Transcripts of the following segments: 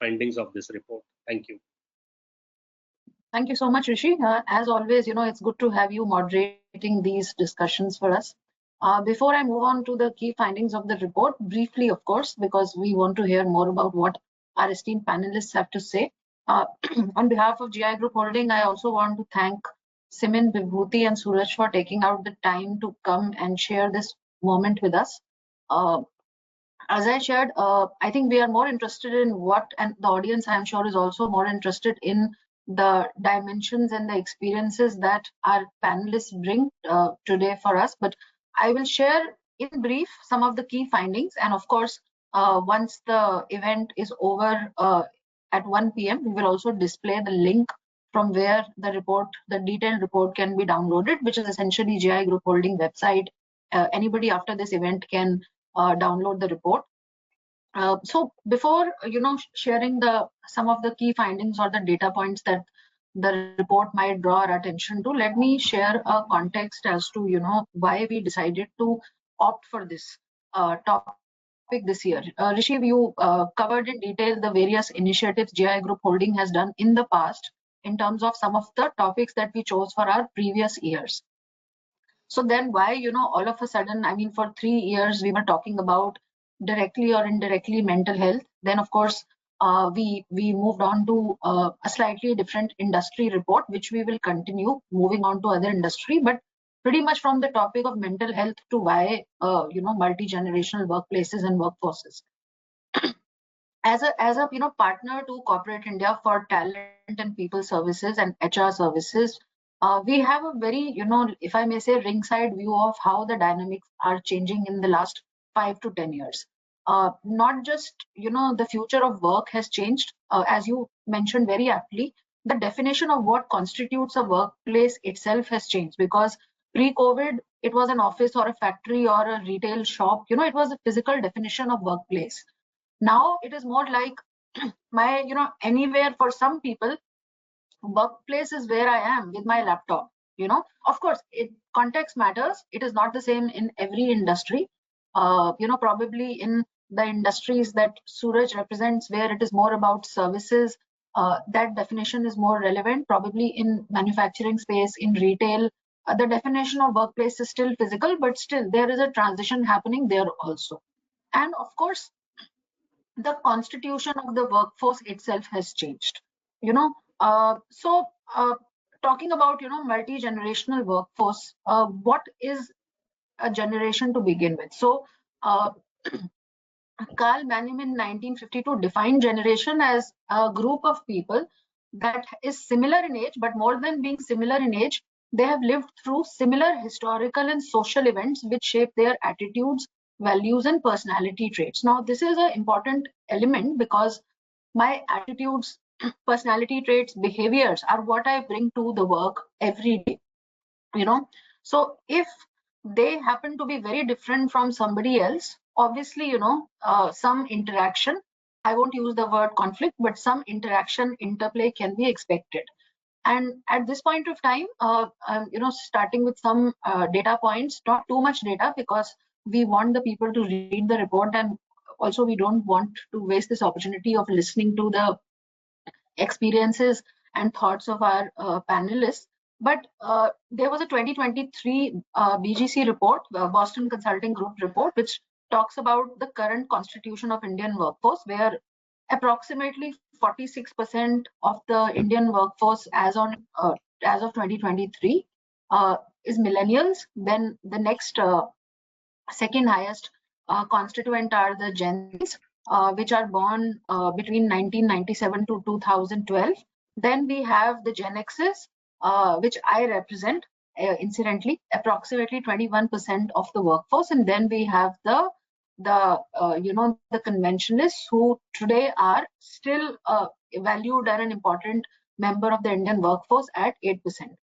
findings of this report. Thank you. Thank you so much, Rishi. As always, it's good to have you moderating these discussions for us. Before I move on to the key findings of the report, briefly, of course, because we want to hear more about what our esteemed panelists have to say. On behalf of GI Group Holding, I also want to thank Simin, Vibhuti, and Suraj for taking out the time to come and share this moment with us. As I shared, I think we are more interested in what, and the audience, I am sure, is also more interested in the dimensions and the experiences that our panelists bring today for us. But I will share in brief some of the key findings. And of course, once the event is over at 1 p.m., we will also display the link from where the report, the detailed report, can be downloaded, which is essentially GI Group Holding website. Anybody after this event can download the report. So before sharing some of the key findings or the data points that the report might draw our attention to, let me share a context as to why we decided to opt for this topic this year. Rishi, you covered in detail the various initiatives GI Group Holding has done in the past in terms of some of the topics that we chose for our previous years. So then why all of a sudden, I mean, for 3 years we were talking about directly or indirectly mental health. Then of course we moved on to a slightly different industry report, which we will continue moving on to other industry, but pretty much from the topic of mental health to why multi-generational workplaces and workforces. As a partner to Corporate India for talent and people services and HR services, we have a very if I may say ringside view of how the dynamics are changing in the last 5 to 10 years. Not just the future of work has changed, as you mentioned very aptly. The definition of what constitutes a workplace itself has changed, because pre-COVID it was an office or a factory or a retail shop. It was a physical definition of workplace. Now it is more like anywhere. For some people, workplace is where I am with my laptop. Of course, context matters. It is not the same in every industry. Probably in the industries that Suraj represents, where it is more about services, that definition is more relevant. Probably in manufacturing space, in retail, the definition of workplace is still physical, but still there is a transition happening there also. And of course, the constitution of the workforce itself has changed. Talking about multi-generational workforce, what is a generation to begin with? So Carl Benjamin in 1952 defined generation as a group of people that is similar in age, but more than being similar in age, they have lived through similar historical and social events which shape their attitudes, values, and personality traits. Now, this is an important element because my attitudes, personality traits, behaviors are what I bring to the work every day. So if they happen to be very different from somebody else, obviously, some interaction, I won't use the word conflict, but some interaction, interplay can be expected. And at this point of time, starting with some data points, not too much data, because we want the people to read the report, and also we don't want to waste this opportunity of listening to the experiences and thoughts of our panelists. But there was a 2023 BGC report, Boston Consulting Group report, which talks about the current constitution of Indian workforce, where approximately 46% of the Indian workforce as of 2023 is millennials. Then the next second highest constituent are the Gen Zs, which are born between 1997 to 2012. Then we have the Gen Xs, which I represent, incidentally, approximately 21% of the workforce. And then we have the conventionalists, who today are still valued and an important member of the Indian workforce at 8%.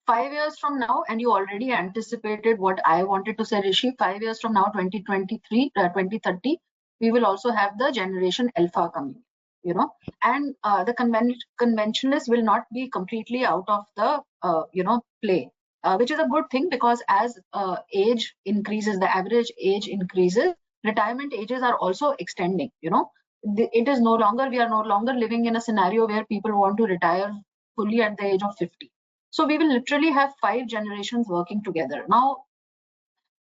5 years from now, and you already anticipated what I wanted to say, Rishi, 5 years from now, 2030, we will also have the generation alpha coming, and the conventionalists will not be completely out of the play, which is a good thing, because as age increases, the average age increases, retirement ages are also extending. it is no longer, we are no longer living in a scenario where people want to retire fully at the age of 50. So we will literally have 5 generations working together. Now,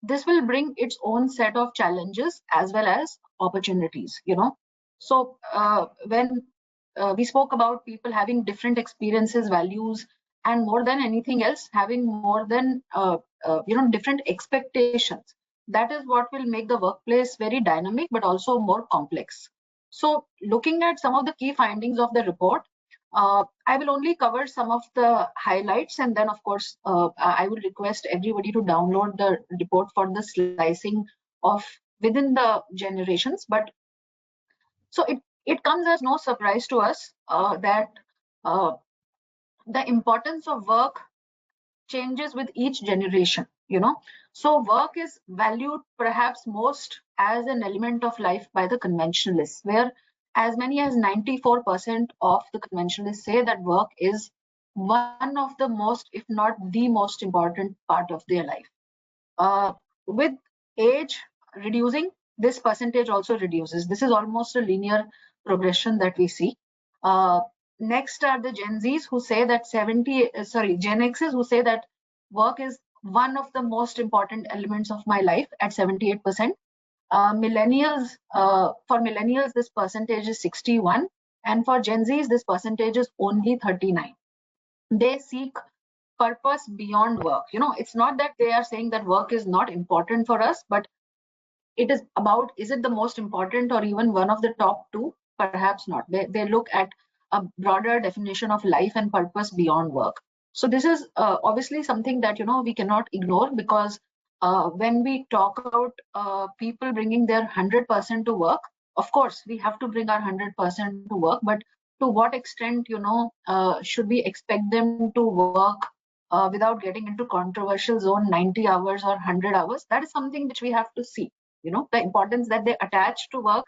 this will bring its own set of challenges as well as opportunities, So when we spoke about people having different experiences, values, and more than anything else, having more than different expectations. That is what will make the workplace very dynamic, but also more complex. So looking at some of the key findings of the report, I will only cover some of the highlights, and then of course I will request everybody to download the report for the slicing of within the generations. But so it comes as no surprise to us that uh, the importance of work changes with each generation. So work is valued perhaps most as an element of life by the conventionalists, where as many as 94% of the conventionalists say that work is one of the most, if not the most important part of their life. With age reducing, this percentage also reduces. This is almost a linear progression that we see. Next are the Gen Zs who say that Gen Xs who say that work is one of the most important elements of my life at 78%. Millennials, for millennials, this percentage is 61, and for Gen Zs, this percentage is only 39. They seek purpose beyond work. It's not that they are saying that work is not important for us, but it is about, is it the most important or even one of the top two? Perhaps not. They look at a broader definition of life and purpose beyond work. So this is obviously something that we cannot ignore, because when we talk about people bringing their 100% to work, of course we have to bring our 100% to work, but to what extent should we expect them to work without getting into controversial zone, 90 hours or 100 hours? That is something which we have to see. The importance that they attach to work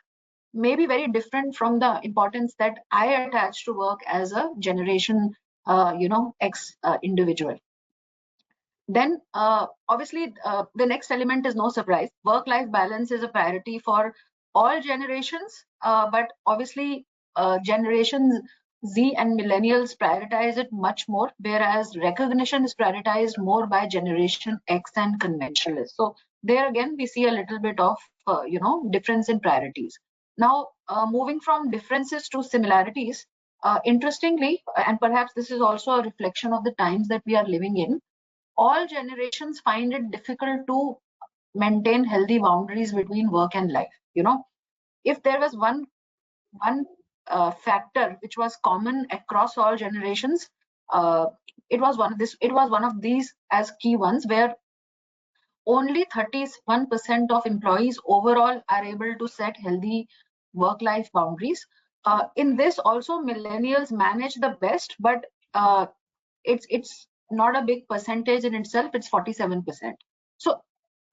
may be very different from the importance that I attach to work as a generation X individual. Then obviously the next element is no surprise. Work-life balance is a priority for all generations, but obviously generations Z and millennials prioritize it much more, whereas recognition is prioritized more by generation X and conventionalists. So there again we see a little bit of difference in priorities. Now moving from differences to similarities, interestingly, and perhaps this is also a reflection of the times that we are living in, all generations find it difficult to maintain healthy boundaries between work and life. If there was one factor which was common across all generations, it was one of these as key ones, where only 31% of employees overall are able to set healthy work-life boundaries. In this also, millennials manage the best, but it's not a big percentage in itself. It's 47%. So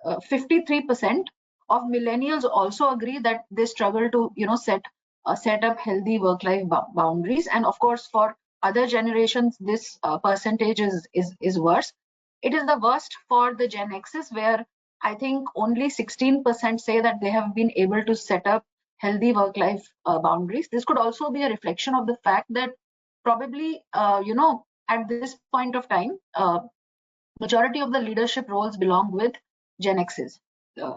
53% of millennials also agree that they struggle to set up healthy work-life boundaries. And of course, for other generations, this percentage is worse. It is the worst for the Gen Xs, where I think only 16% say that they have been able to set up healthy work-life boundaries. This could also be a reflection of the fact that probably at this point of time, majority of the leadership roles belong with Gen Xs.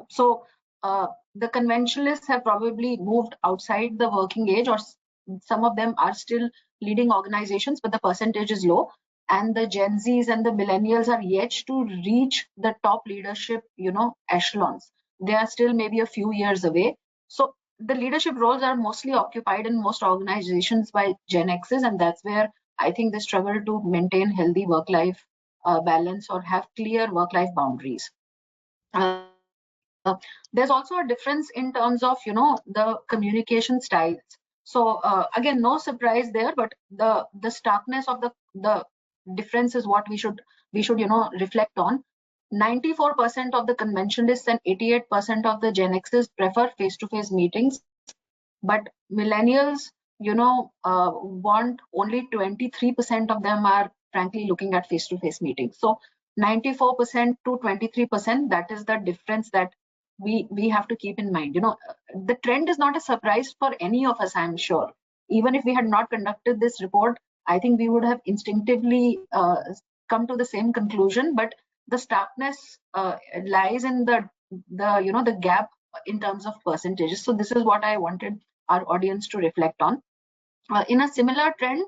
So the conventionalists have probably moved outside the working age, or some of them are still leading organizations, but the percentage is low. And the Gen Zs and the millennials are yet to reach the top leadership, echelons. They are still maybe a few years away. So the leadership roles are mostly occupied in most organizations by Gen Xs, and that's where I think they struggle to maintain healthy work-life balance or have clear work-life boundaries. There's also a difference in terms of the communication styles. So again, no surprise there, but the starkness of the difference is what we should reflect on. 94% of the conventionalists and 88% of the Gen Xs prefer face-to-face meetings, but millennials want only 23% of them are frankly looking at face-to-face meetings. So 94% to 23%, that is the difference that we have to keep in mind. The trend is not a surprise for any of us, I'm sure. Even if we had not conducted this report, I think we would have instinctively come to the same conclusion. But the starkness lies in the gap in terms of percentages. So this is what I wanted our audience to reflect on. In a similar trend,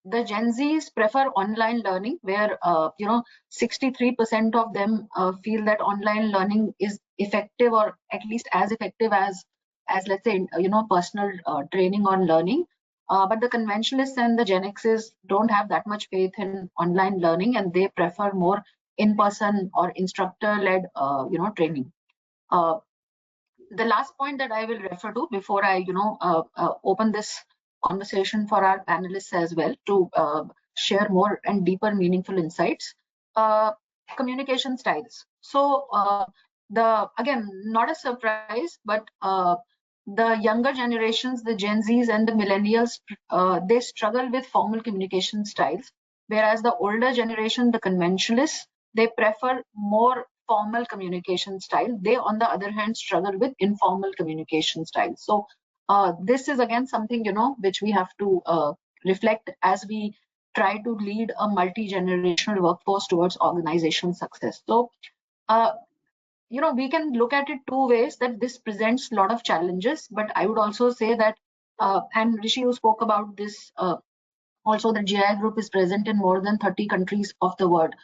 the Gen Zs prefer online learning, where 63% of them feel that online learning is effective, or at least as effective as let's say personal training or learning. But the conventionalists and the Gen Xs don't have that much faith in online learning, and they prefer more in-person or instructor-led training. The last point that I will refer to before I open this conversation for our panelists as well to share more and deeper meaningful insights, communication styles. So again, not a surprise, but the younger generations, the Gen Zs and the millennials, they struggle with formal communication styles, whereas the older generation, the conventionalists, they prefer more formal communication style. They, on the other hand, struggle with informal communication style. So this is again something which we have to reflect as we try to lead a multi-generational workforce towards organizational success. So we can look at it two ways, that this presents a lot of challenges, but I would also say that and Rishi, you spoke about this also, the GI group is present in more than 30 countries of the world.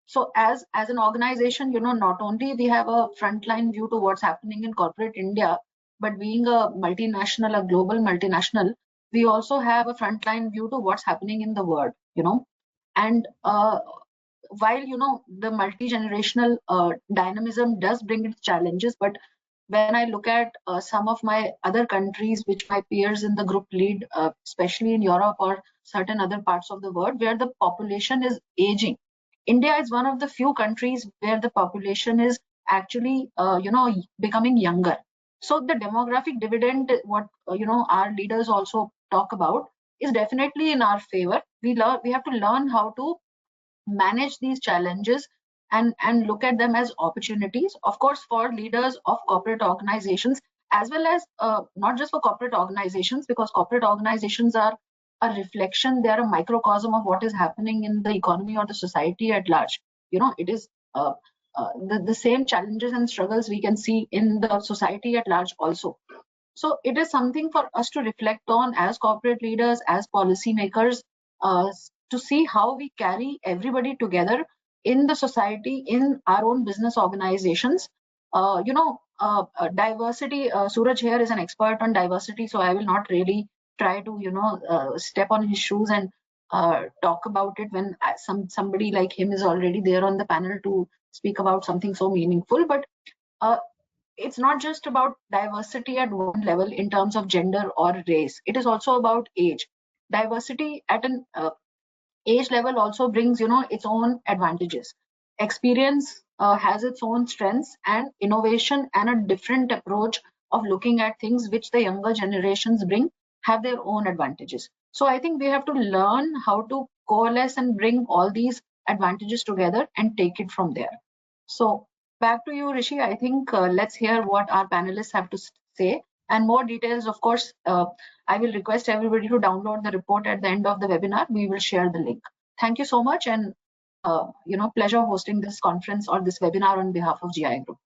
So as an organization, not only we have a frontline view to what's happening in corporate India, but being a multinational, a global multinational, we also have a frontline view to what's happening in the world, and while the multi-generational dynamism does bring its challenges, but when I look at some of my other countries, which my peers in the group lead, especially in Europe or certain other parts of the world, where the population is aging, India is one of the few countries where the population is actually, becoming younger. So the demographic dividend, what our leaders also talk about, is definitely in our favor. We have to learn how to manage these challenges and look at them as opportunities, of course, for leaders of corporate organizations, as well as not just for corporate organizations, because corporate organizations are a reflection, they are a microcosm of what is happening in the economy or the society at large. It is the same challenges and struggles we can see in the society at large also. So it is something for us to reflect on as corporate leaders, as policymakers, to see how we carry everybody together in the society, in our own business organizations. Diversity, Suraj here is an expert on diversity, so I will not really try to step on his shoes and talk about it when somebody like him is already there on the panel to speak about something so meaningful. But it's not just about diversity at one level in terms of gender or race. It is also about age. Diversity at an age level also brings its own advantages. Experience has its own strengths, and innovation and a different approach of looking at things which the younger generations bring have their own advantages. So I think we have to learn how to coalesce and bring all these advantages together and take it from there. So back to you, Rishi. I think let's hear what our panelists have to say, and more details, of course. I will request everybody to download the report at the end of the webinar. We will share the link. Thank you so much, and pleasure hosting this conference or this webinar on behalf of GI Group.